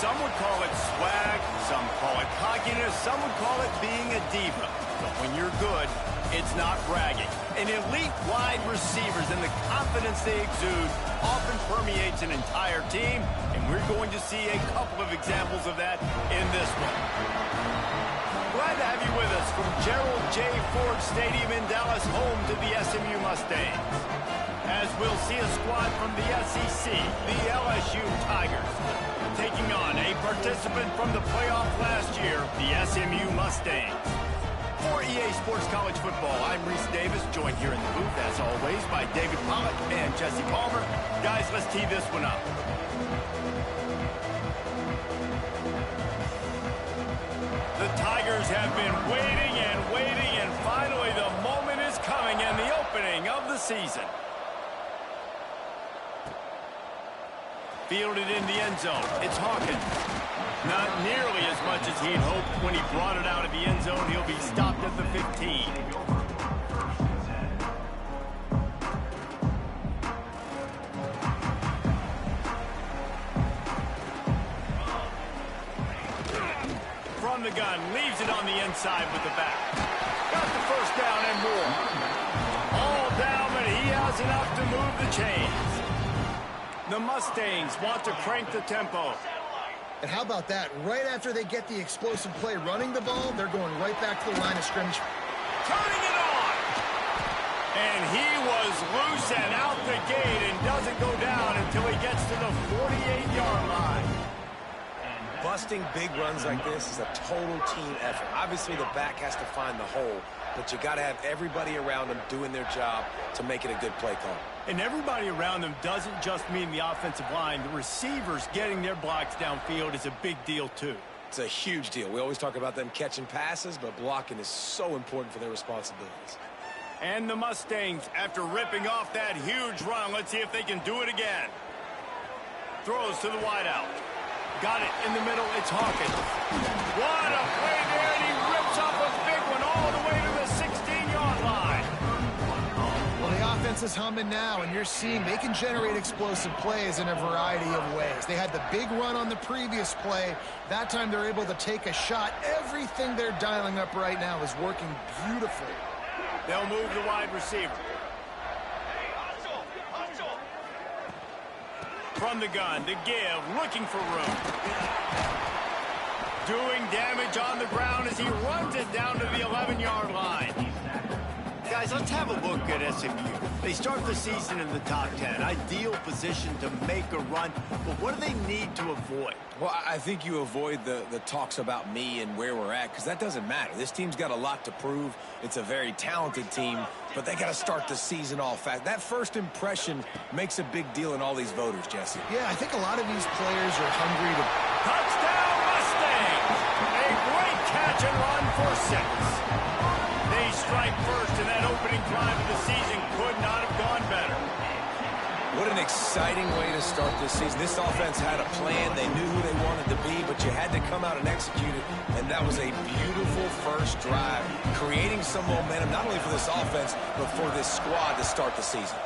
Some would call it swag, some call it cockiness, some would call it being a diva. But when you're good, it's not bragging. An elite wide receivers and the confidence they exude often permeates an entire team, and we're going to see a couple of examples of that in this one. Glad to have you with us from Gerald J. Ford Stadium in Dallas, home to the SMU Mustangs. As we'll see a squad from the SEC, the LSU Tigers, taking on a participant from the playoff last year, the SMU Mustangs. For EA Sports College Football, I'm Reese Davis, joined here in the booth, as always, by David Pollack and Jesse Palmer. Guys, let's tee this one up. The Tigers have been waiting and finally the moment is coming and the opening of the season. Fielded in the end zone. It's Hawkins. Not nearly as much as he'd hoped when he brought it out of the end zone. He'll be stopped at the 15. From the gun, leaves it on the inside with the back. Got the first down and more. All down, but he has enough to move the chains. The Mustangs want to crank the tempo. And how about that? Right after they get the explosive play running the ball, they're going right back to the line of scrimmage. Turning it on! And he was loose and out the gate and doesn't go down until he gets to the 48-yard line. Busting big runs like this is a total team effort. Obviously, the back has to find the hole, but you got to have everybody around them doing their job to make it a good play call. And everybody around them doesn't just mean the offensive line. The receivers getting their blocks downfield is a big deal, too. It's a huge deal. We always talk about them catching passes, but blocking is so important for their responsibilities. And the Mustangs, after ripping off that huge run, let's see if they can do it again. Throws to the wideout. Got it in the middle. It's Hawkins. What a play there, and he rips off a big one all the way to the 16-yard line. Well, the offense is humming now, and you're seeing they can generate explosive plays in a variety of ways. They had the big run on the previous play. That time they're able to take a shot. Everything they're dialing up right now is working beautifully. They'll move the wide receiver. From the gun, to give, looking for room. Doing damage on the ground as he runs it down to the 11-yard line. Guys, let's have a look at SMU. They start the season in the top 10. Ideal position to make a run, but what do they need to avoid? Well, I think you avoid the talks about me and where we're at, because that doesn't matter. This team's got a lot to prove. It's a very talented team, but they got to start the season off fast. That first impression makes a big deal in all these voters, Jesse. Yeah, I think a lot of these players are hungry to... Touchdown, Mustangs! A great catch and run for 6. They strike first, and that opening drive of the season could not have gone better. What an exciting way to start this season. This offense had a plan. They knew who they wanted to be, but you had to come out and execute it, and that was a beautiful first drive, creating some momentum, not only for this offense, but for this squad to start the season.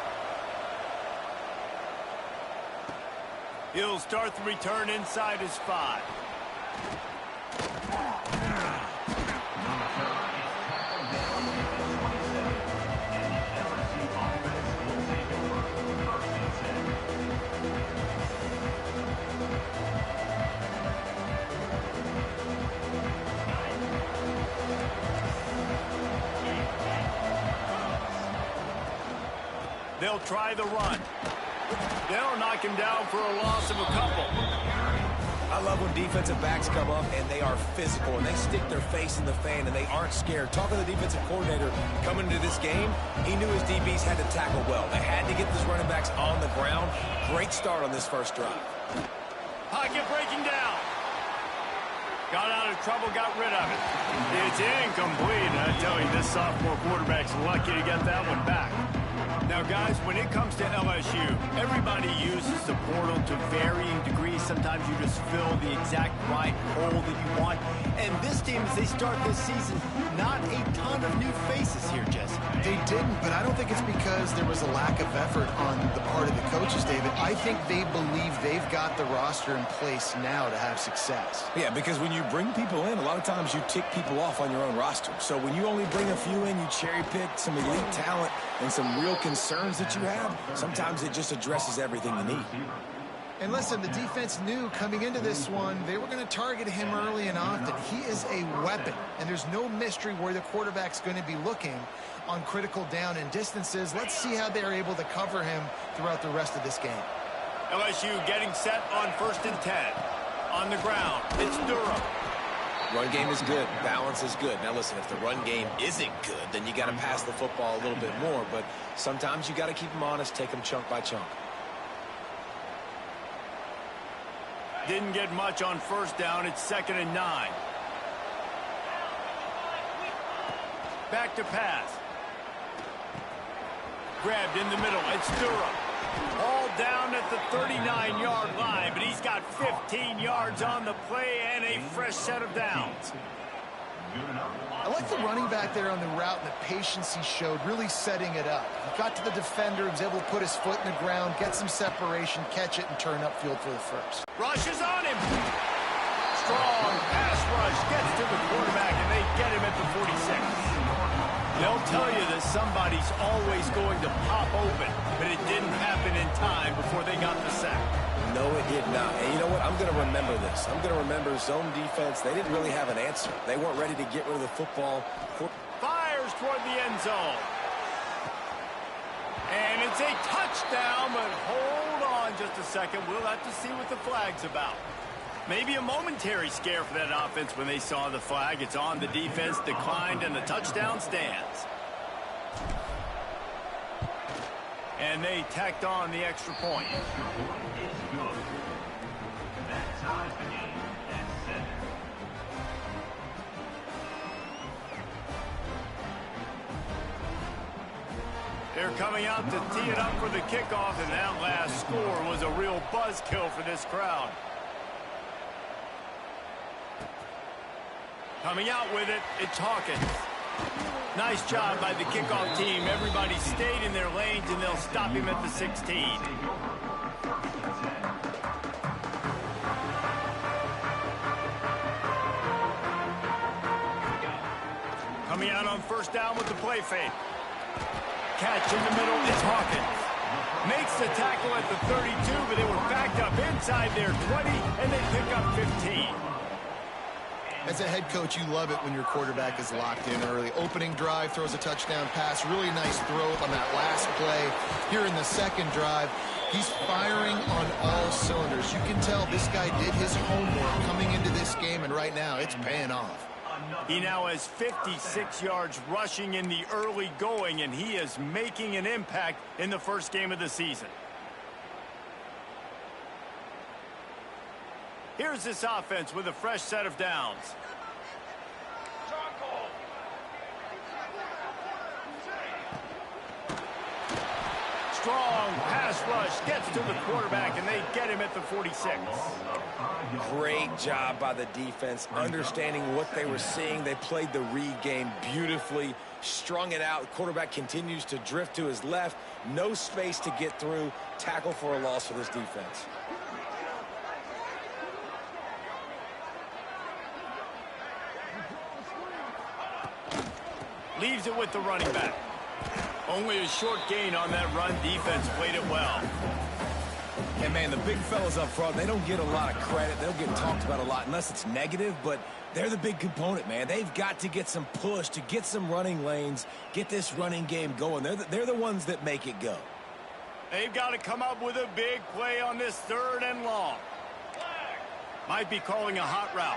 He'll start the return inside his 5. They'll try the run. They'll knock him down for a loss of a couple. I love when defensive backs come up and they are physical and they stick their face in the fan and they aren't scared. Talking to the defensive coordinator coming into this game, he knew his DBs had to tackle well. They had to get these running backs on the ground. Great start on this first drive. Pocket breaking down. Got out of trouble, got rid of it. It's incomplete. I tell you, this sophomore quarterback's lucky to get that one back. Now, guys, when it comes to LSU, everybody uses the portal to varying degrees. Sometimes you just fill the exact right hole that you want. And this team, as they start this season, not a ton of new faces here, Jesse. They didn't, but I don't think it's because there was a lack of effort on the part of the coaches, David. I think they believe they've got the roster in place now to have success. Yeah, because when you bring people in, a lot of times you tick people off on your own roster. So when you only bring a few in, you cherry pick some elite talent and some real concerns that you have, sometimes it just addresses everything you need. And listen, the defense knew coming into this one, they were going to target him early and often. He is a weapon, and there's no mystery where the quarterback's going to be looking on critical down and distances. Let's see how they're able to cover him throughout the rest of this game. LSU getting set on 1st and 10. On the ground, it's Durham. Run game is good. Balance is good. Now, listen, if the run game isn't good, then you got to pass the football a little bit more. But sometimes you got to keep them honest, take them chunk by chunk. Didn't get much on 1st down. It's 2nd and 9. Back to pass. Grabbed in the middle. It's Durham. All down at the 39-yard line, but he's got 15 yards on the play and a fresh set of downs. I like the running back there on the route and the patience he showed, really setting it up. He got to the defender, he was able to put his foot in the ground, get some separation, catch it, and turn upfield for the first. Rush is on him. Strong pass rush gets to the quarterback, and they get him at the 46. They'll tell you that somebody's always going to pop open, but it didn't happen in time before they got the sack. No, it did not. And you know what? I'm going to remember this. I'm going to remember zone defense. They didn't really have an answer. They weren't ready to get rid of the football. Fires toward the end zone. And it's a touchdown, but hold on just a second. We'll have to see what the flag's about. Maybe a momentary scare for that offense when they saw the flag. It's on, the defense declined, and the touchdown stands. And they tacked on the extra point. They're coming out to tee it up for the kickoff, and that last score was a real buzzkill for this crowd. Coming out with it, it's Hawkins. Nice job by the kickoff team. Everybody stayed in their lanes, and they'll stop him at the 16. Coming out on 1st down with the play fake. Catch in the middle, it's Hawkins. Makes the tackle at the 32, but they were backed up inside their 20, and they pick up 15. As a head coach, you love it when your quarterback is locked in early. Opening drive, throws a touchdown pass. Really nice throw on that last play. Here in the 2nd drive, he's firing on all cylinders. You can tell this guy did his homework coming into this game, and right now it's paying off. He now has 56 yards rushing in the early going, and he is making an impact in the first game of the season. Here's this offense with a fresh set of downs. Strong pass rush gets to the quarterback, and they get him at the 46. Great job by the defense, understanding what they were seeing. They played the read game beautifully, strung it out. The quarterback continues to drift to his left. No space to get through. Tackle for a loss for this defense. Leaves it with the running back. Only a short gain on that run. Defense played it well. And, man, the big fellas up front, they don't get a lot of credit. They don't get talked about a lot unless it's negative, but they're the big component, man. They've got to get some push, to get some running lanes, get this running game going. They're the ones that make it go. They've got to come up with a big play on this 3rd and long. Might be calling a hot route.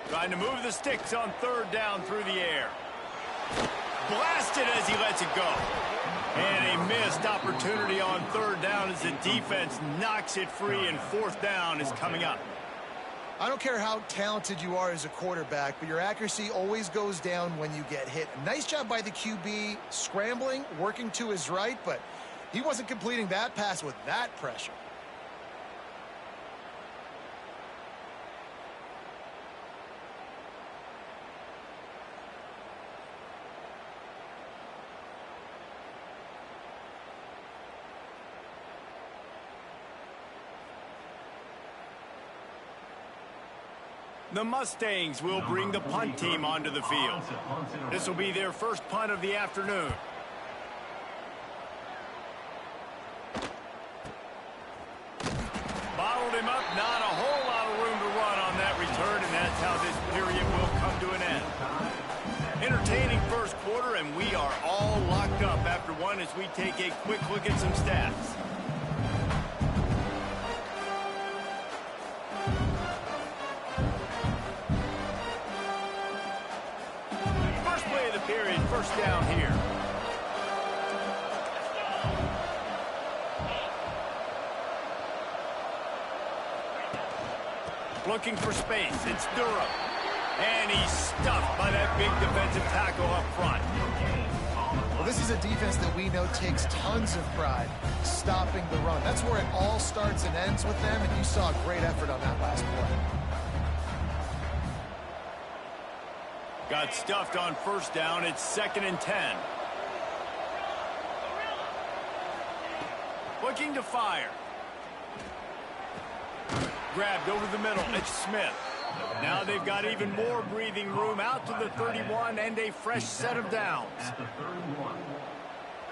Trying to move the sticks on 3rd down through the air. Blasted as he lets it go. And a missed opportunity on 3rd down as the defense knocks it free, and 4th down is coming up. I don't care how talented you are as a quarterback, but your accuracy always goes down when you get hit. Nice job by the QB scrambling, working to his right, but he wasn't completing that pass with that pressure. The Mustangs will bring the punt team onto the field. This will be their first punt of the afternoon. Bottled him up, not a whole lot of room to run on that return, and that's how this period will come to an end. Entertaining first quarter, and we are all locked up after one as we take a quick look at some stats. First play of the period, first down here. Looking for space, it's Durham. And he's stuffed by that big defensive tackle up front. Well, this is a defense that we know takes tons of pride stopping the run. That's where it all starts and ends with them, and you saw a great effort on that last play. Got stuffed on first down. It's 2nd and 10. Looking to fire. Grabbed over the middle. It's Smith. Now they've got even more breathing room out to the 31 and a fresh set of downs.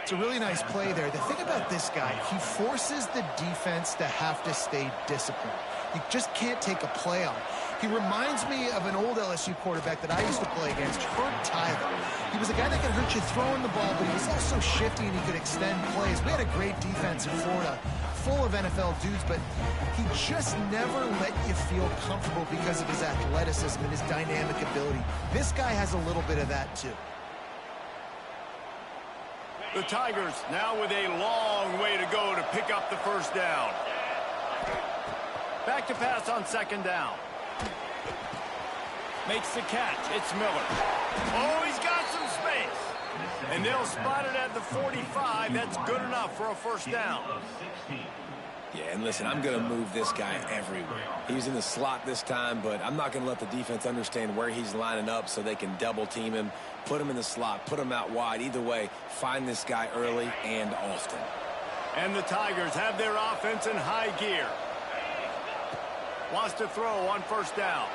It's a really nice play there. The thing about this guy, he forces the defense to have to stay disciplined. You just can't take a play on. He reminds me of an old LSU quarterback that I used to play against, Herb Tyler. He was a guy that could hurt you throwing the ball, but he was also shifty and he could extend plays. We had a great defense in Florida, full of NFL dudes, but he just never let you feel comfortable because of his athleticism and his dynamic ability. This guy has a little bit of that too. The Tigers now with a long way to go to pick up the first down. Back to pass on 2nd down. Makes the catch. It's Miller. Oh, he's got some space. And they'll spot it at the 45. That's good enough for a first down. Yeah, and listen, I'm going to move this guy everywhere. He's in the slot this time, but I'm not going to let the defense understand where he's lining up so they can double team him, put him in the slot, put him out wide. Either way, find this guy early and often. And the Tigers have their offense in high gear. Wants to throw on first down.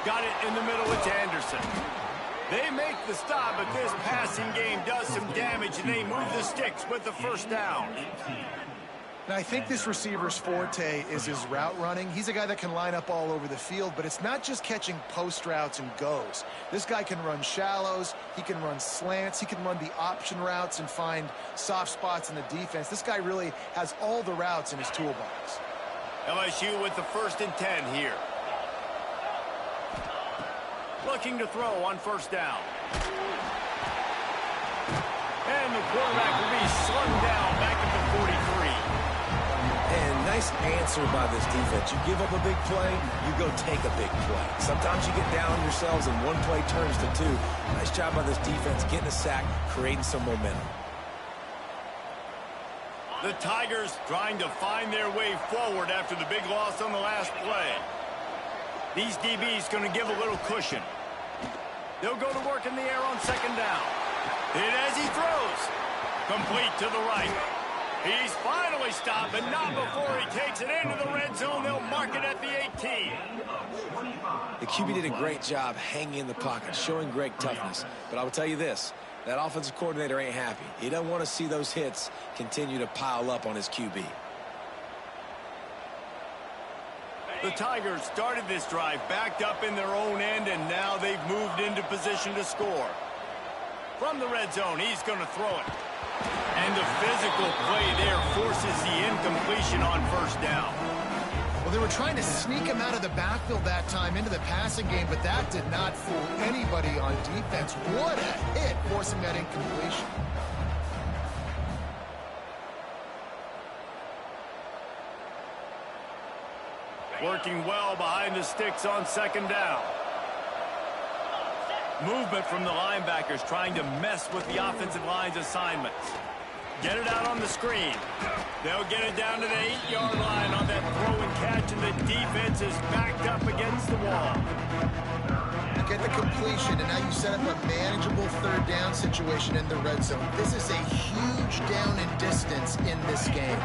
Got it in the middle. It's Anderson. They make the stop, but this passing game does some damage, and they move the sticks with the first down. Now, I think this receiver's forte is his route running. He's a guy that can line up all over the field, but it's not just catching post routes and goes. This guy can run shallows, he can run slants, he can run the option routes and find soft spots in the defense. This guy really has all the routes in his toolbox. LSU with the 1st and 10 here. Looking to throw on first down. And the quarterback will be slung down back at the 43. And nice answer by this defense. You give up a big play, you go take a big play. Sometimes you get down on yourselves and one play turns to two. Nice job by this defense getting a sack, creating some momentum. The Tigers trying to find their way forward after the big loss on the last play. These DBs going to give a little cushion. They'll go to work in the air on 2nd down. Hit as he throws. Complete to the right. He's finally stopped, but not before he takes it into the red zone. They'll mark it at the 18. The QB did a great job hanging in the pocket, showing great toughness. But I will tell you this, that offensive coordinator ain't happy. He doesn't want to see those hits continue to pile up on his QB. The Tigers started this drive backed up in their own end, and now they've moved into position to score. From the red zone, he's going to throw it. And the physical play there forces the incompletion on first down. Well, they were trying to sneak him out of the backfield that time into the passing game, but that did not fool anybody on defense. What a hit, forcing that incompletion. Working well behind the sticks on 2nd down. Movement from the linebackers trying to mess with the offensive line's assignments. Get it out on the screen. They'll get it down to the 8-yard line on that throw and catch, and the defense is backed up against the wall. You get the completion, and now you set up a manageable 3rd down situation in the red zone. This is a huge down in distance in this game.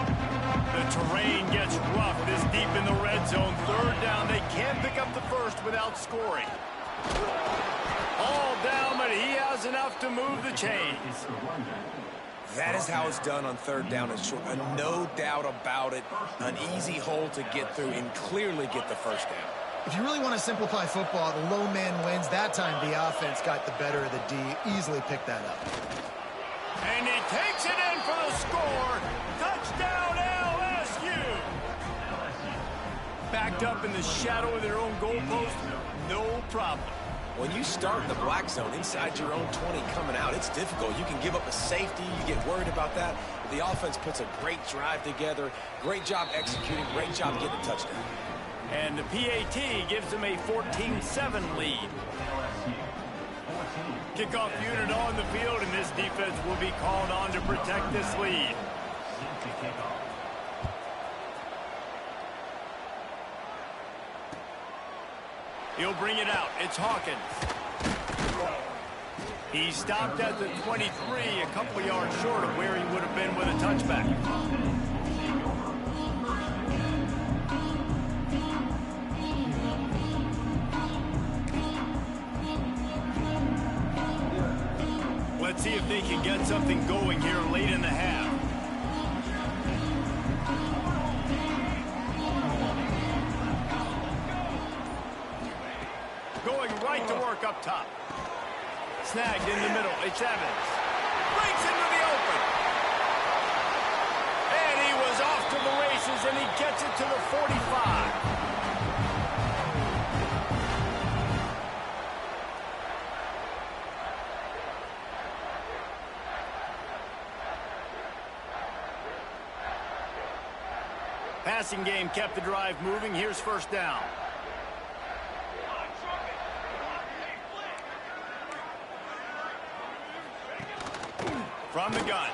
The terrain gets rough this deep in the red zone. Third down, they can't pick up the first without scoring. All down, but he has enough to move the chains. That is how it's done on third down and short. No doubt about it. An easy hole to get through and clearly get the first down. If you really want to simplify football, the low man wins. That time the offense got the better of the D. Easily picked that up. And he takes it in for the score. Touchdown LSU. Backed up in the shadow of their own goalpost, no problem. When you start in the black zone inside your own 20 coming out, it's difficult. You can give up a safety. You get worried about that. The offense puts a great drive together. Great job executing. Great job getting a touchdown. And the PAT gives them a 14-7 lead. Kickoff unit on the field, and this defense will be called on to protect this lead. He'll bring it out. It's Hawkins. He stopped at the 23, a couple of yards short of where he would have been with a touchback. Let's see if they can get something going here late in the half. Going right to work up top. Snagged in the middle. It's Evans. Breaks into the open. And he was off to the races, and he gets it to the 45. Passing game kept the drive moving. Here's first down. From the gun.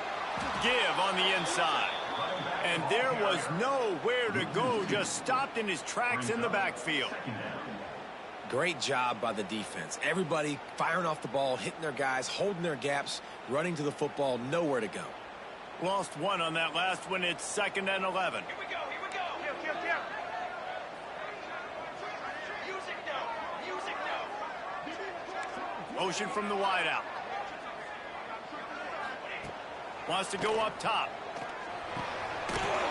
Give on the inside. And there was nowhere to go. Just stopped in his tracks in the backfield. Great job by the defense. Everybody firing off the ball, hitting their guys, holding their gaps, running to the football, nowhere to go. Lost one on that last one. It's 2nd and 11. Here we go. Music now. Motion from the wideout. Wants to go up top.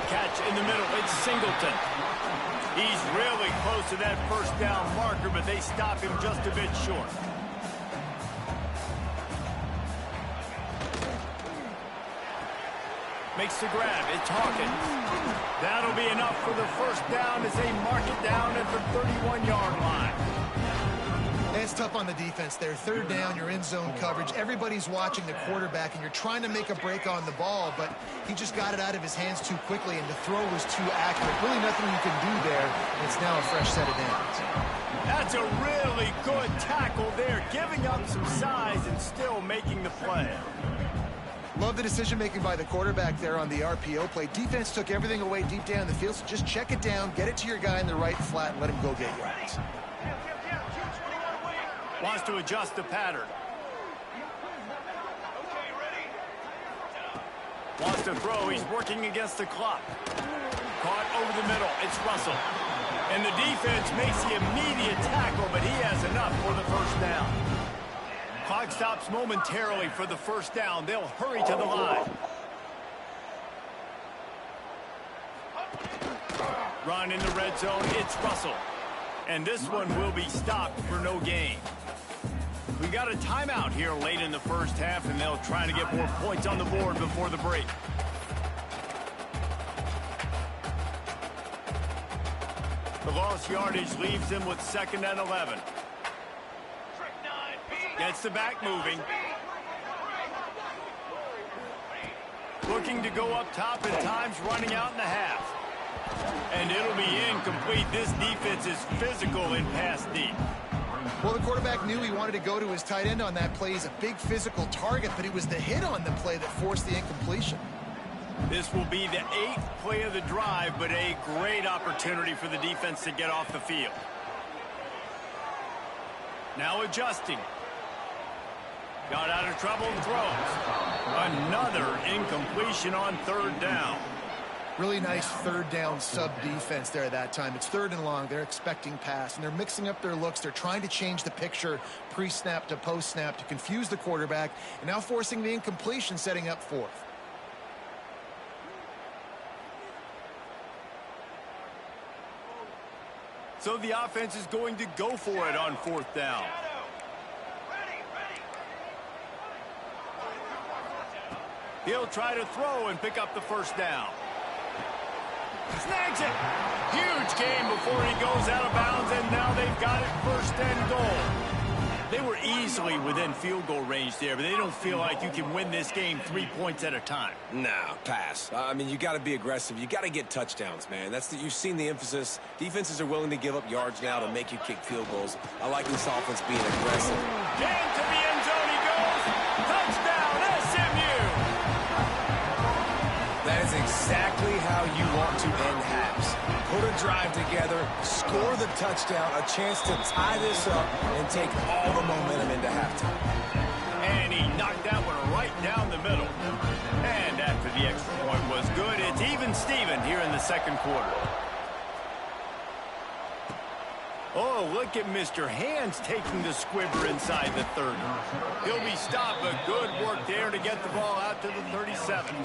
Catch in the middle. It's Singleton. He's really close to that first down marker, but they stop him just a bit short. Makes the grab. It's Hawkins. That'll be enough for the first down as they mark it down at the 31-yard line. It's tough on the defense there. Third down, you're in zone coverage. Everybody's watching the quarterback, and you're trying to make a break on the ball, but he just got it out of his hands too quickly, and the throw was too accurate. Really nothing you can do there, and it's now a fresh set of downs. That's a really good tackle there, giving up some size and still making the play. Love the decision-making by the quarterback there on the RPO play. Defense took everything away deep down the field, so just check it down, get it to your guy in the right flat, and let him go get yards. Wants to adjust the pattern. Wants to throw. He's working against the clock. Caught over the middle. It's Russell. And the defense makes the immediate tackle, but he has enough for the first down. Clock stops momentarily for the first down. They'll hurry to the line. Run in the red zone. It's Russell. And this one will be stopped for no gain. We got a timeout here late in the first half, and they'll try to get more points on the board before the break. The lost yardage leaves him with 2nd and 11. Gets the back moving. Looking to go up top at times, running out in the half. And it'll be incomplete. This defense is physical in pass deep. Well, the quarterback knew he wanted to go to his tight end on that play. He's a big physical target, but it was the hit on the play that forced the incompletion. This will be the 8th play of the drive, but a great opportunity for the defense to get off the field. Now adjusting. Got out of trouble and throws. Another incompletion on 3rd down. Really nice third down sub defense there that time. It's 3rd and long. They're expecting pass, and they're mixing up their looks. They're trying to change the picture pre-snap to post-snap to confuse the quarterback, and now forcing the incompletion, setting up 4th. So the offense is going to go for it on 4th down. He'll try to throw and pick up the 1st down. Snags it. Huge gain before he goes out of bounds, and now they've got it 1st and goal. They were easily within field goal range there, but they don't feel like you can win this game 3 points at a time. No, pass. I mean, you got to be aggressive. You got to get touchdowns, man. You've seen the emphasis. Defenses are willing to give up yards now to make you kick field goals. I like this offense being aggressive. Into the end zone he goes. Touchdown, SMU. That is exactly how you want to end halves. Put a drive together, score the touchdown, a chance to tie this up, and take all the momentum into halftime. And he knocked that one right down the middle. And after the extra point was good, it's even Steven here in the 2nd quarter. Oh, look at Mr. Hands taking the squibber inside the 30. He'll be stopped, but good work there to get the ball out to the 37.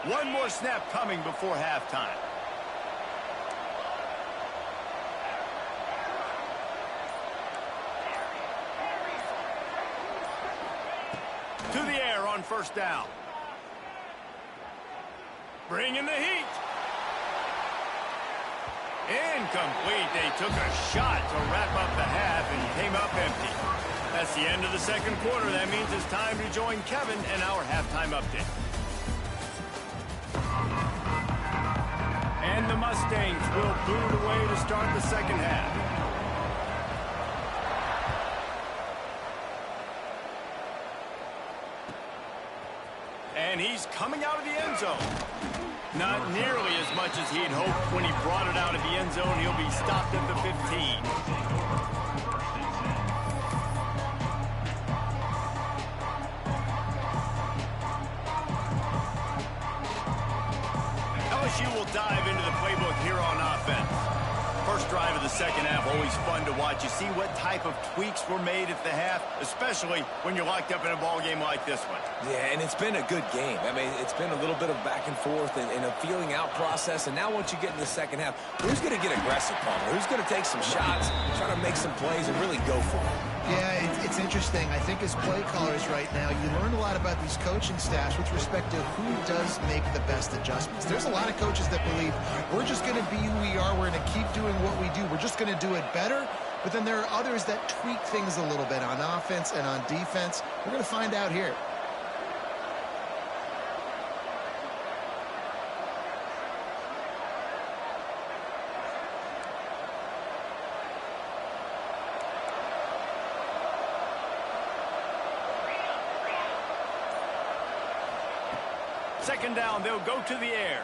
One more snap coming before halftime. To the air on 1st down. Bringing the heat. Incomplete. They took a shot to wrap up the half and came up empty. That's the end of the 2nd quarter. That means it's time to join Kevin and our halftime update. And the Mustangs will boot away to start the 2nd half. And he's coming out of the end zone. Not nearly as much as he'd hoped when he brought it out of the end zone. He'll be stopped at the 15. LSU will dive into the playbook here on offense. First drive of the 2nd half, always fun to watch. You see what type of tweaks were made at the half, especially when you're locked up in a ball game like this one. Yeah, and it's been a good game. I mean, it's been a little bit of back and forth and a feeling out process. And now once you get in the 2nd half, who's going to get aggressive, Palmer? Who's going to take some shots, try to make some plays, and really go for it? Yeah, it's interesting. I think as play callers right now, you learn a lot about these coaching staffs with respect to who does make the best adjustments. There's a lot of coaches that believe we're just going to be who we are. We're going to keep doing what we do. We're just going to do it better. But then there are others that tweak things a little bit on offense and on defense. We're going to find out here. Second down, they'll go to the air.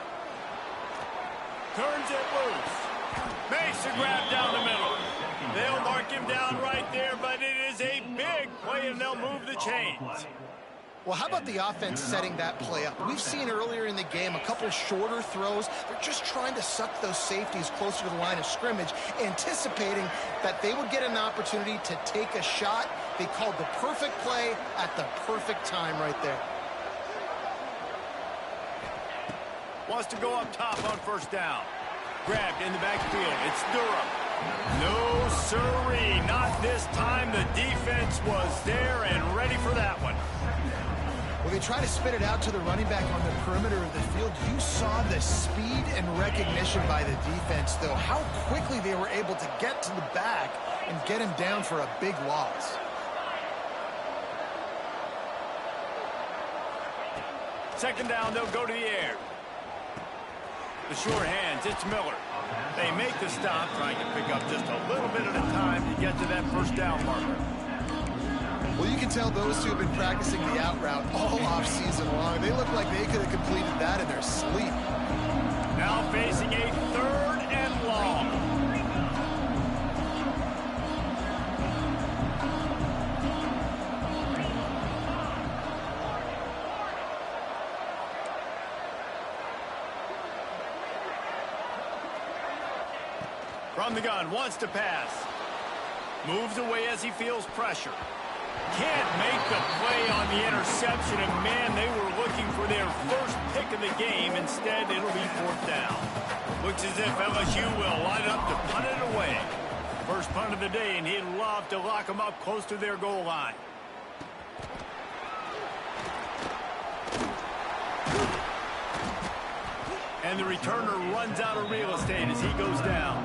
Turns it loose. Makes a grab down the middle. They'll mark him down right there, but it is a big play, and they'll move the chains. Well, how about the offense setting that play up? We've seen earlier in the game a couple shorter throws. They're just trying to suck those safeties closer to the line of scrimmage, anticipating that they would get an opportunity to take a shot. They called the perfect play at the perfect time right there. Wants to go up top on 1st down. Grabbed in the backfield. It's Durham. No, sirree. Not this time. The defense was there and ready for that one. When they try to spit it out to the running back on the perimeter of the field, you saw the speed and recognition by the defense, though. How quickly they were able to get to the back and get him down for a big loss. Second down, they'll go to the air. The sure hands, it's Miller. They make the stop, trying to pick up just a little bit at a time to get to that 1st down marker. Well, you can tell those two have been practicing the out route all offseason long. They look like they could have completed that in their sleep. Now facing a 3rd and long. From the gun, wants to pass. Moves away as he feels pressure. Can't make the play on the interception, and man, they were looking for their first pick of the game. Instead, it'll be 4th down. Looks as if LSU will line up to punt it away. First punt of the day, and he'd love to lock them up close to their goal line. And the returner runs out of real estate as he goes down.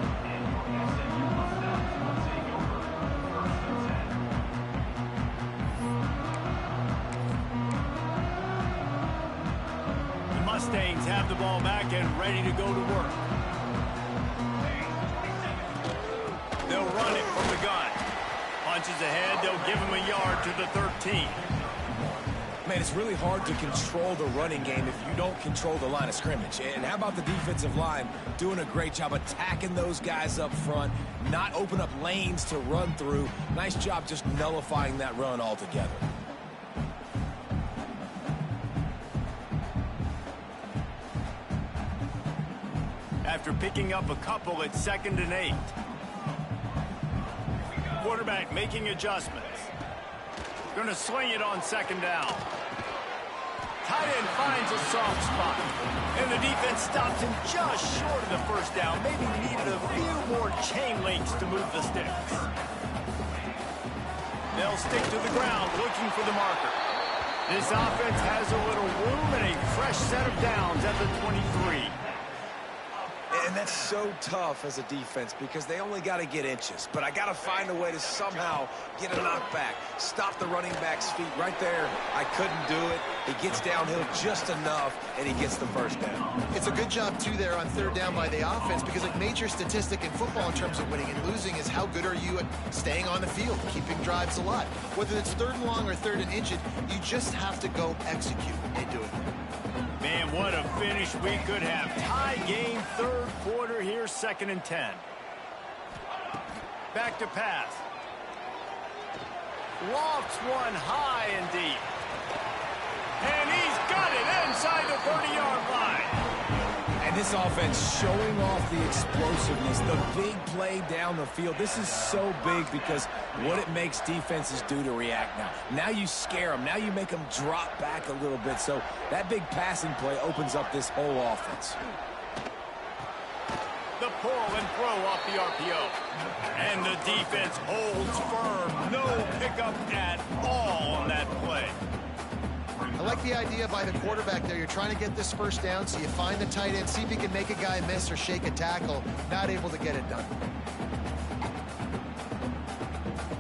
The Mustangs have the ball back and ready to go to work. They'll run it from the gun. Punches ahead, they'll give him a yard to the 13. Man, it's really hard to control the running game if you don't control the line of scrimmage. And how about the defensive line doing a great job attacking those guys up front, not open up lanes to run through. Nice job just nullifying that run altogether. After picking up a couple, it's 2nd and 8. Quarterback making adjustments. Going to sling it on 2nd down. Tight end finds a soft spot. And the defense stops him just short of the 1st down. Maybe needed a few more chain links to move the sticks. They'll stick to the ground looking for the marker. This offense has a little room and a fresh set of downs at the 23. And that's so tough as a defense because they only got to get inches. But I got to find a way to somehow get a knockback. Stop the running back's feet right there. I couldn't do it. He gets downhill just enough, and he gets the 1st down. It's a good job, too, there on 3rd down by the offense because a major statistic in football in terms of winning and losing is how good are you at staying on the field, keeping drives alive. Whether it's 3rd and long or 3rd and inches, you just have to go execute. They do it. Man, what a finish we could have. Tie game, 3rd quarter here, 2nd and 10. Back to pass. Lofts one high and deep. And he's got it inside the 30-yard line. And this offense showing off the explosiveness, the big play down the field. This is so big because what it makes defenses do to react now. Now you scare them. Now you make them drop back a little bit. So that big passing play opens up this whole offense. The pull and throw off the RPO. And the defense holds firm. No pickup at all on that play. I like the idea by the quarterback there. You're trying to get this 1st down, so you find the tight end, see if he can make a guy miss or shake a tackle. Not able to get it done.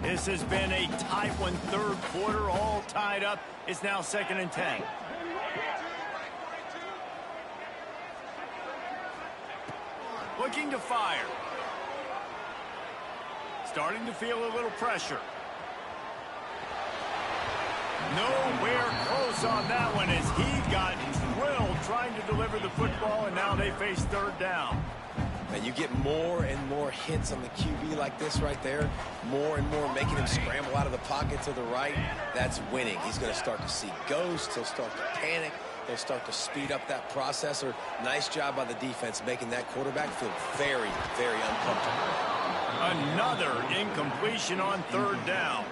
This has been a tight one, 3rd quarter, all tied up. It's now 2nd and 10. Looking to fire. Starting to feel a little pressure. Nowhere close on that one as he got drilled trying to deliver the football, and now they face 3rd down. Now you get more and more hits on the QB like this right there. More and more making him scramble out of the pocket to the right. That's winning. He's going to start to see ghosts. He'll start to panic. He'll start to speed up that processor. Nice job by the defense making that quarterback feel very, very uncomfortable. Another incompletion on 3rd down.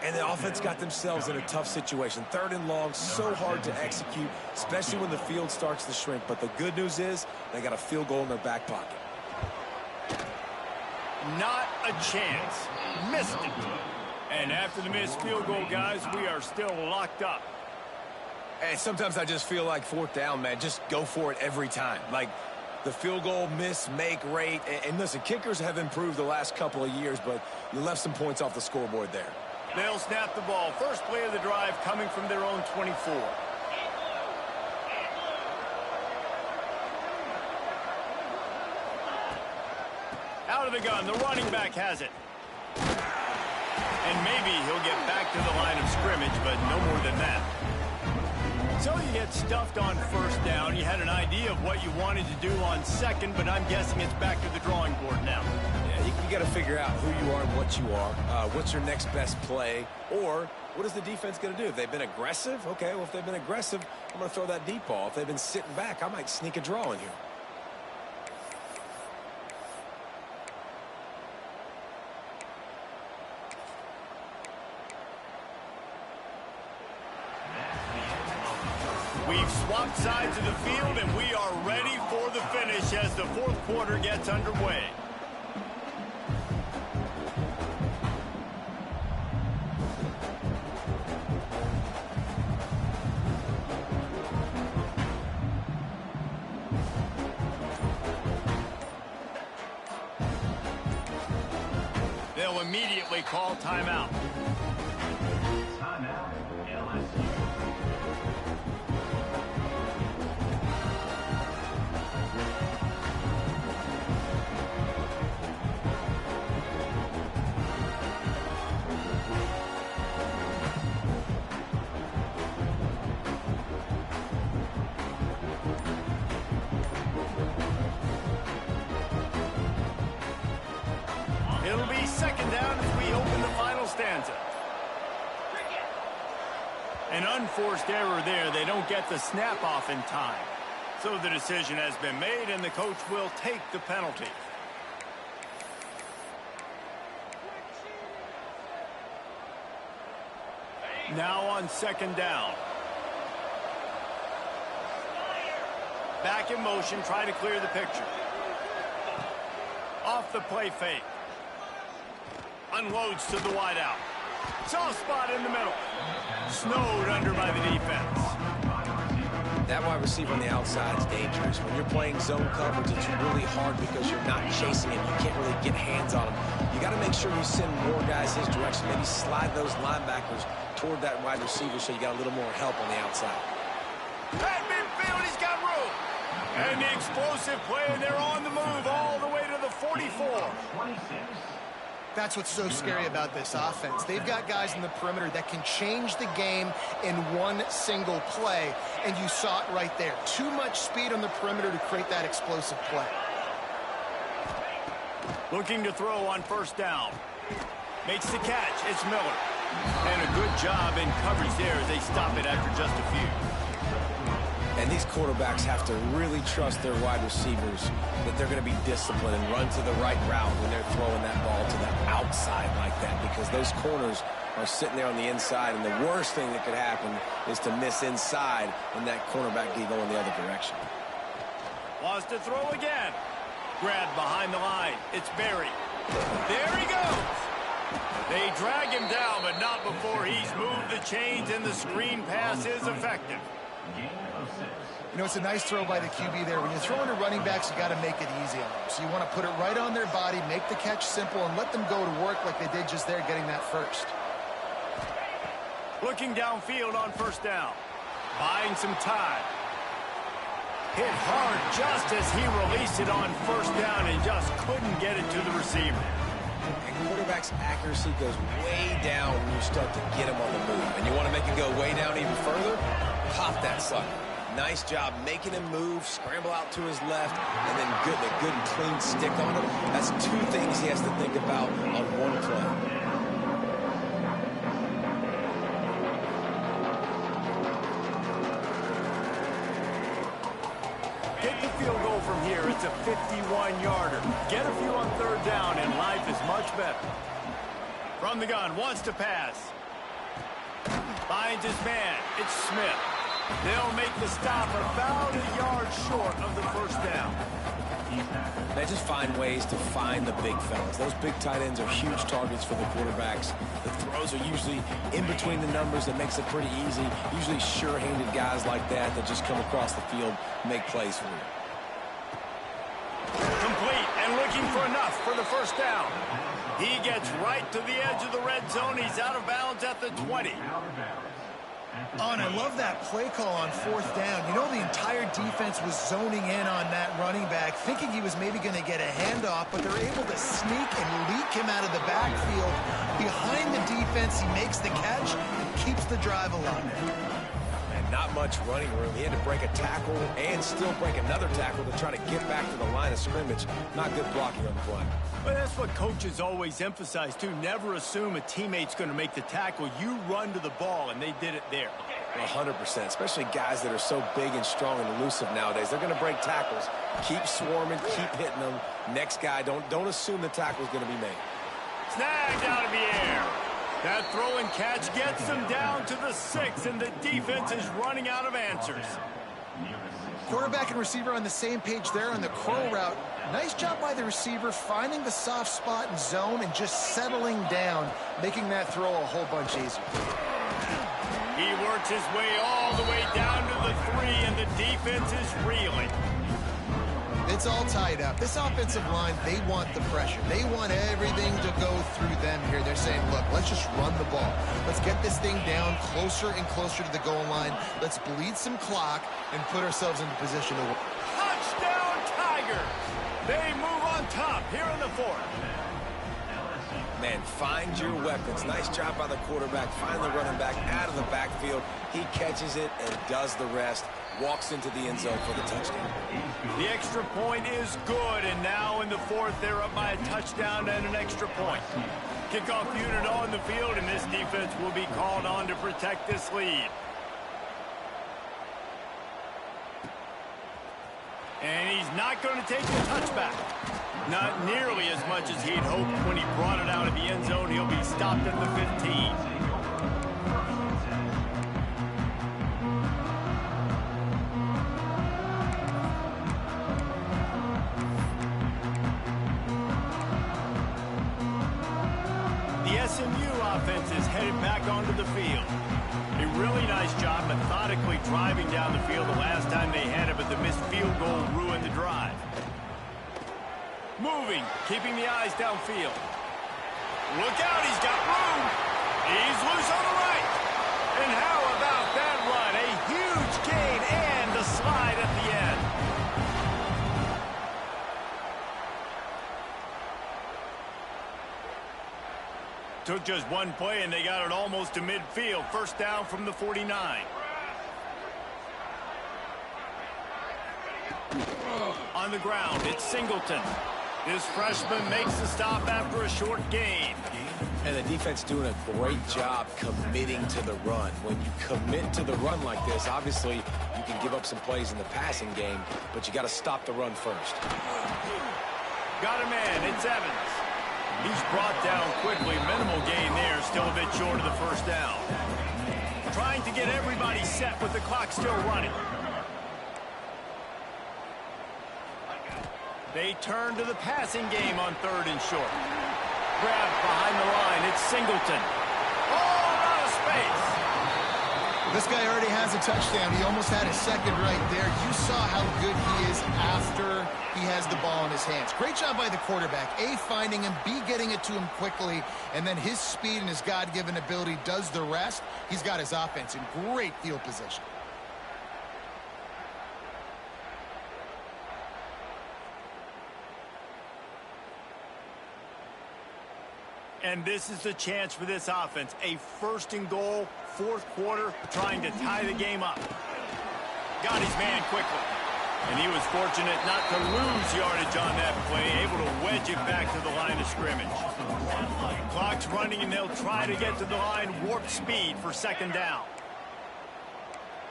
And the offense got themselves in a tough situation. 3rd and long, so hard to execute, especially when the field starts to shrink. But the good news is they got a field goal in their back pocket. Not a chance. Missed it. And after the missed field goal, guys, we are still locked up. And sometimes I just feel like 4th down, man. Just go for it every time. Like the field goal miss, make rate. And listen, kickers have improved the last couple of years, but you left some points off the scoreboard there. They'll snap the ball. First play of the drive coming from their own 24. Out of the gun, the running back has it. And maybe he'll get back to the line of scrimmage, but no more than that. So you get stuffed on 1st down. You had an idea of what you wanted to do on 2nd, but I'm guessing it's back to the drawing board now. Yeah, you got to figure out who you are and what you are. What's your next best play? Or what is the defense going to do? If they've been aggressive, okay, well, if they've been aggressive, I'm going to throw that deep ball. If they've been sitting back, I might sneak a draw in here. both sides of the field, and we are ready for the finish as the fourth quarter gets underway. They'll immediately call timeout. Timeout, LSU. It'll be second down as we open the final stanza. An unforced error there. They don't get the snap off in time. So the decision has been made, and the coach will take the penalty. Now on second down. Back in motion, try to clear the picture. Off the play fake. Unloads to the wideout. Soft spot in the middle. Snowed under by the defense. That wide receiver on the outside is dangerous. When you're playing zone coverage, it's really hard because you're not chasing him. You can't really get hands on him. You got to make sure you send more guys his direction. Maybe slide those linebackers toward that wide receiver so you got a little more help on the outside. At midfield, he's got room. And the explosive play, and they're on the move all the way to the 44. 26. That's what's so scary about this offense. They've got guys in the perimeter that can change the game in one single play, and you saw it right there. Too much speed on the perimeter to create that explosive play. Looking to throw on first down. Makes the catch. It's Miller. And a good job in coverage there as they stop it after just a few. And these quarterbacks have to really trust their wide receivers that they're going to be disciplined and run to the right route when they're throwing that ball to the outside like that, because those corners are sitting there on the inside, and the worst thing that could happen is to miss inside and that cornerback be going the other direction. Wants to throw again. Grabbed behind the line. It's Berry. There he goes. They drag him down, but not before he's moved the chains, and the screen pass is effective. You know, it's a nice throw by the QB there. When you're throwing to running backs, you got to make it easy on them. So you want to put it right on their body, make the catch simple, and let them go to work like they did just there, getting that first. Looking downfield on first down. Buying some time. Hit hard just as he released it on first down and just couldn't get it to the receiver. And quarterback's accuracy goes way down when you start to get him on the move. And you want to make it go way down even further? Pop that sucker. Nice job making him move, scramble out to his left, and then a good clean stick on him. That's two things he has to think about on one play. Get the field goal from here. It's a 51-yarder. Get a few on third down, and life is much better. From the gun, wants to pass. Finds his man. It's Smith. They'll make the stop about a yard short of the first down. They just find ways to find the big fellas. Those big tight ends are huge targets for the quarterbacks. The throws are usually in between the numbers. That makes it pretty easy. Usually sure-handed guys like that just come across the field, make plays for you. Complete and looking for enough for the first down. He gets right to the edge of the red zone. He's out of bounds at the 20. Oh, and I love that play call on fourth down. You know, the entire defense was zoning in on that running back, thinking he was maybe going to get a handoff, but they're able to sneak and leak him out of the backfield. Behind the defense, he makes the catch and keeps the drive alive. And not much running room. He had to break a tackle and still break another tackle to try to get back to the line of scrimmage. Not good blocking on the play. But that's what coaches always emphasize, too. Never assume a teammate's going to make the tackle. You run to the ball, and they did it there. 100%, especially guys that are so big and strong and elusive nowadays. They're going to break tackles. Keep swarming, keep hitting them. Next guy, don't assume the tackle's going to be made. Snagged out of the air. That throw and catch gets them down to the 6, and the defense is running out of answers. Quarterback and receiver on the same page there on the curl route. Nice job by the receiver finding the soft spot in zone and just settling down, making that throw a whole bunch easier. He works his way all the way down to the 3, and the defense is reeling. It's all tied up. This offensive line, they want the pressure. They want everything to go through them here. They're saying, look, let's just run the ball. Let's get this thing down closer and closer to the goal line. Let's bleed some clock and put ourselves into position to win. Touchdown, Tigers! They move on top here in the 4th. Man, find your weapons. Nice job by the quarterback. Find the running back out of the backfield. He catches it and does the rest. Walks into the end zone for the touchdown. The extra point is good, and now in the 4th, they're up by a touchdown and an extra point. Kickoff unit on the field, and this defense will be called on to protect this lead. And he's not going to take the touchback. Not nearly as much as he'd hoped when he brought it out of the end zone. He'll be stopped at the 15. The SMU offense is headed back onto the field. A really nice job methodically driving down the field the last time they had it, but the missed field goal ruined the drive. Moving, keeping the eyes downfield. Look out, he's got room. He's loose on the right. And how about that run? A huge gain and the slide at the end. Took just one play, and they got it almost to midfield. First down from the 49. On the ground, it's Singleton. This freshman makes the stop after a short gain. And the defense doing a great job committing to the run. When you commit to the run like this, obviously you can give up some plays in the passing game, but you got to stop the run first. Got a man, it's Evans. He's brought down quickly. Minimal gain there, still a bit short of the first down. Trying to get everybody set with the clock still running. They turn to the passing game on 3rd and short. Grabbed behind the line, it's Singleton. All out of space. This guy already has a touchdown. He almost had a second right there. You saw how good he is after he has the ball in his hands. Great job by the quarterback. A, finding him, B, getting it to him quickly, and then his speed and his God-given ability does the rest. He's got his offense in great field position. And this is the chance for this offense. A 1st and goal, 4th quarter, trying to tie the game up. Got his man quickly. And he was fortunate not to lose yardage on that play, able to wedge it back to the line of scrimmage. Clock's running, and they'll try to get to the line, warp speed for 2nd down.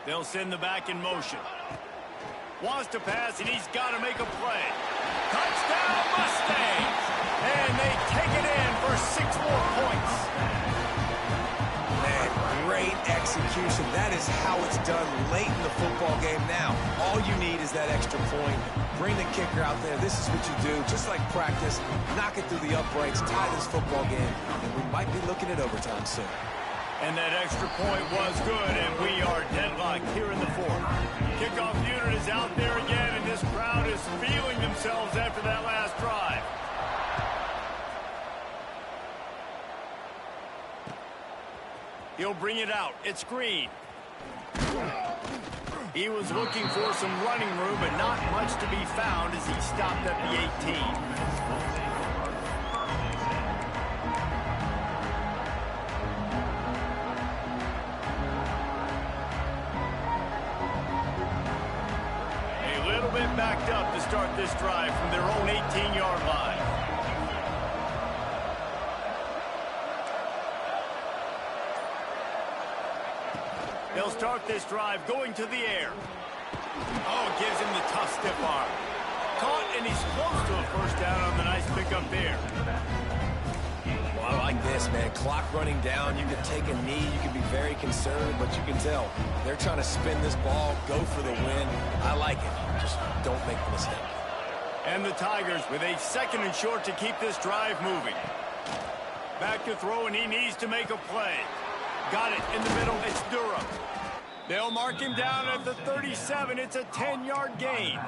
They'll send the back in motion. Wants to pass, and he's got to make a play. Touchdown, Mustangs! And they take it in for 6 more points. Man, great execution. That is how it's done late in the football game now. All you need is that extra point. Bring the kicker out there. This is what you do. Just like practice, knock it through the uprights, tie this football game, and we might be looking at overtime soon. And that extra point was good, and we are deadlocked here in the 4th. Kickoff unit is out there again, and this crowd is feeling themselves after that last drive. He'll bring it out. It's Green. He was looking for some running room, but not much to be found as he stopped at the 18. A little bit backed up to start this drive from their own 18-yard line. They'll start this drive going to the air. Oh, gives him the tough stiff arm. Caught, and he's close to a 1st down on the nice pickup there. I like this, man. Clock running down. You can take a knee. You can be very conservative, but you can tell they're trying to spin this ball, go for the win. I like it. Just don't make the mistake. And the Tigers with a 2nd and short to keep this drive moving. Back to throw, and he needs to make a play. Got it in the middle. It's Durham. They'll mark him down at the 37. It's a 10-yard gain.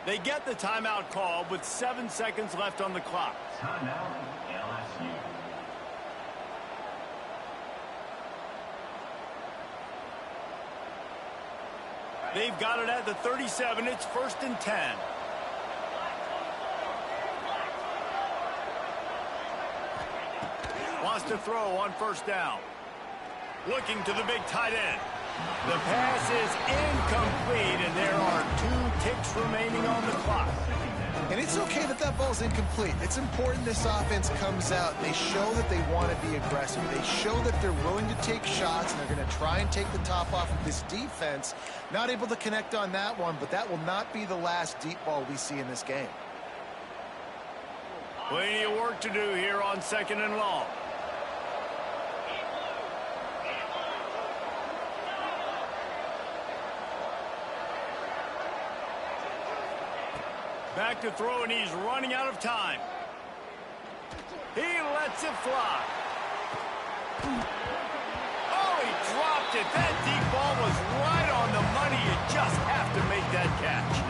They get the timeout call with 7 seconds left on the clock. Timeout, LSU. They've got it at the 37. It's 1st and 10. Wants to throw on 1st down. Looking to the big tight end. The pass is incomplete, and there are 2 ticks remaining on the clock. And it's okay that that ball's incomplete. It's important this offense comes out. They show that they want to be aggressive. They show that they're willing to take shots, and they're going to try and take the top off of this defense. Not able to connect on that one, but that will not be the last deep ball we see in this game. Plenty of work to do here on 2nd and long. Back to throw, and he's running out of time. He lets it fly. Oh, he dropped it. That deep ball was right on the money. You just have to make that catch.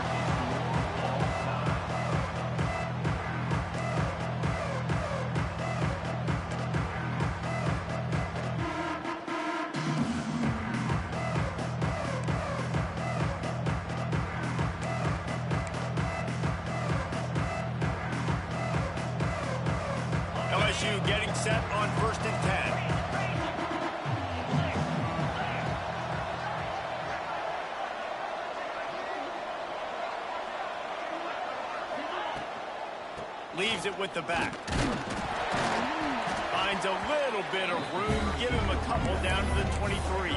LSU getting set on 1st and 10. Leaves it with the back. Finds a little bit of room. Give him a couple down to the 23.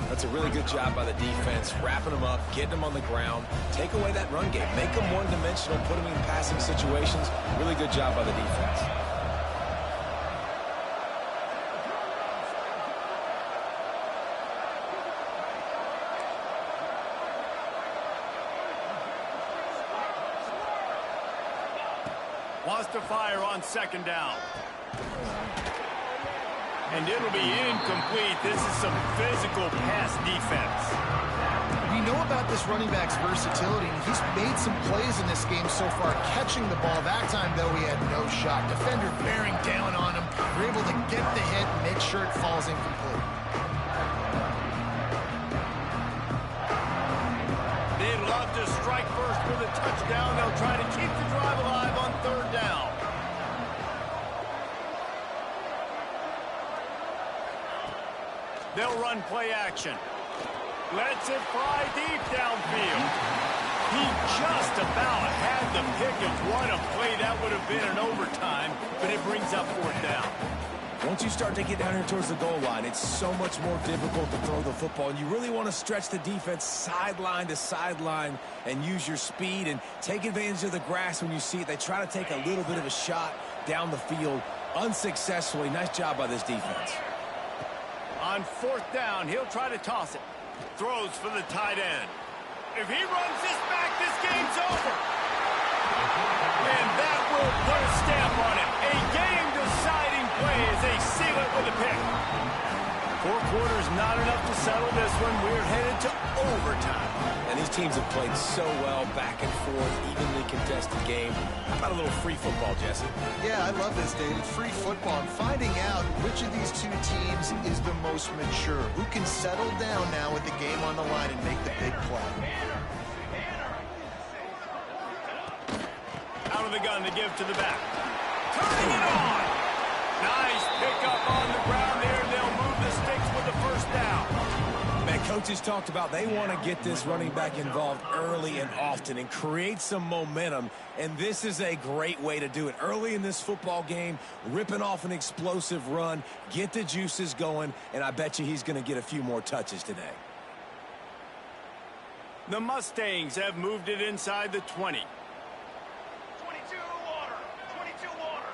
That's a really good job by the defense, wrapping them up, getting them on the ground, take away that run game, make them one-dimensional, put them in passing situations. Really good job by the defense. Wants to fire on 2nd down. And it'll be incomplete. This is some physical pass defense. We know about this running back's versatility. He's made some plays in this game so far, catching the ball. That time, though, he had no shot. Defender bearing down on him. They're able to get the hit and make sure it falls incomplete. They'd love to strike first with a touchdown. They'll try to keep the drive alive on 3rd down. They'll run play action. Lets it fly deep downfield. He just about had the pick of what a play that would have been in overtime, but it brings up 4th down. Once you start to get down here towards the goal line, it's so much more difficult to throw the football, and you really want to stretch the defense sideline to sideline and use your speed and take advantage of the grass when you see it. They try to take a little bit of a shot down the field unsuccessfully. Nice job by this defense. On 4th down, he'll try to toss it. Throws for the tight end. If he runs this back, this game's over. And that will put a stamp on it. A game-deciding play as they seal it with a pick. 4 quarters not enough to settle this one. We're headed to overtime. And these teams have played so well, back and forth, evenly contested game. How about a little free football, Jesse? Yeah, I love this, David. Free football. And finding out which of these 2 teams is the most mature. Who can settle down now with the game on the line and make the big play. Out of the gun to give to the back. Turning it on. Nice pickup on the ground there. They'll move the sticks with the 1st down. Man, coaches talked about they want to get this running back involved early and often and create some momentum, and this is a great way to do it. Early in this football game, ripping off an explosive run, get the juices going, and I bet you he's going to get a few more touches today. The Mustangs have moved it inside the 20. 22 water. 22 water.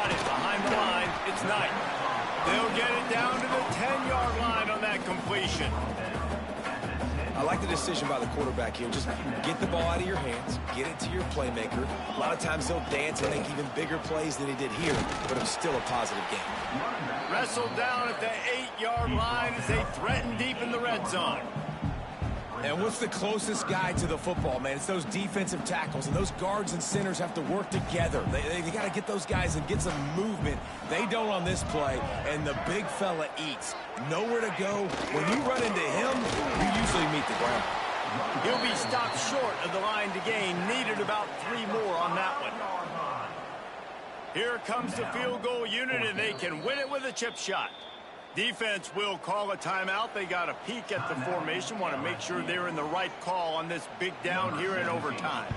got it behind the line. It's Knight. They'll get it down to the 10-yard line on that completion. I like the decision by the quarterback here. Just get the ball out of your hands, get it to your playmaker. A lot of times he'll dance and make even bigger plays than he did here, but it was still a positive game. Wrestled down at the 8-yard line as they threaten deep in the red zone. And what's the closest guy to the football, man? It's those defensive tackles, and those guards and centers have to work together. They got to get those guys and get some movement. They don't on this play, and the big fella eats. Nowhere to go. When you run into him, you usually meet the ground. He'll be stopped short of the line to gain. Needed about 3 more on that one. Here comes the field goal unit, and they can win it with a chip shot. Defense will call a timeout. They got a peek at the formation, want to make sure they're in the right call on this big down here in overtime.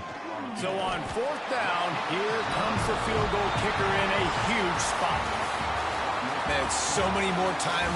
So on 4th down, here comes the field goal kicker in a huge spot. Man, so many more times